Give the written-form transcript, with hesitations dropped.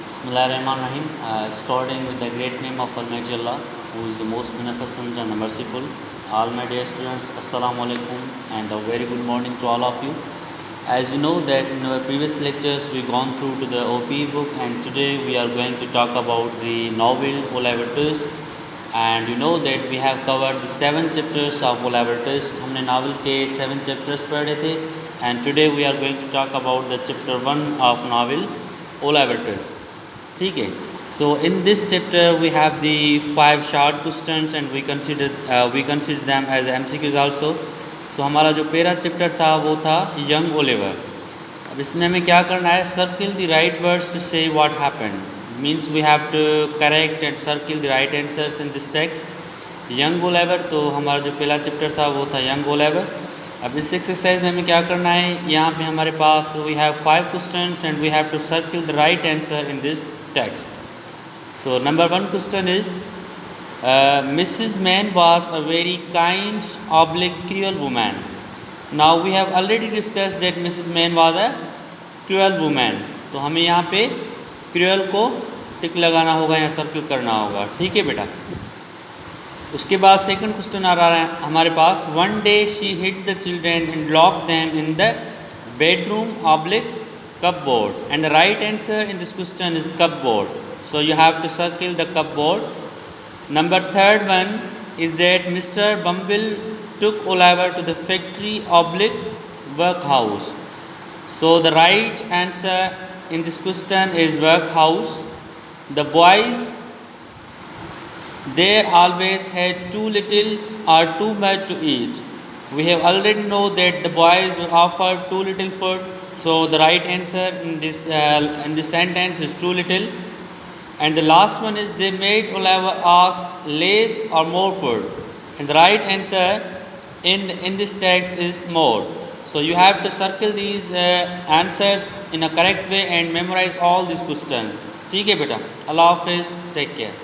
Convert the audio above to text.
Bismillahirrahmanirrahim. Starting with the great name of Almighty Allah, who is the most beneficent and the merciful. All my dear students, Assalamu alaikum, and a very good morning to all of you. As you know that in our previous lectures we gone through to the OPE book, and today we are going to talk about the novel O-Level Twist. And you know that we have covered the 7 chapters of O-Level Twist. हमने novel के 7 chapters पढ़े थे, and today we are going to talk about the chapter 1 of novel O-Level Twist. ठीक है. So in this chapter we have the 5 short questions and we consider them as MCQs also. So हमारा जो पहला chapter था वो था young Oliver. अब इसमें हमें क्या करना है, circle the right words to say what happened. Means we have to correct and circle the right answers in this text. Young Oliver, तो हमारा जो पहला चैप्टर था वो था यंग ओलिवर. अब इस एक्सरसाइज में हमें क्या करना है, यहाँ पे हमारे पास we have 5 questions and we have to circle the right answer in this text. So number 1 question is Mrs. Mann was a very kind, cruel woman. Now we have already discussed that Mrs. Mann was a cruel woman. तो हमें यहाँ पे cruel को टिक लगाना होगा या circle करना होगा. ठीक है बेटा. उसके बाद सेकंड क्वेश्चन आ रहा है हमारे पास. One day she hid the children and locked them in the bedroom cupboard, and the right answer in this question is cupboard. So you have to circle the cupboard. Number 3rd one is that Mr. Bumble took Oliver to the factory workhouse. So the right answer in this question is workhouse. The boys there always had too little or too much to eat. We have already know that the boys were offered too little food. So the right answer in this sentence is too little. And the last one is they made Oliver ask less or more food. And the right answer in this text is more. So you have to circle these answers in a correct way and memorize all these questions. ठीक है बेटा. Allah Hafiz. Take care.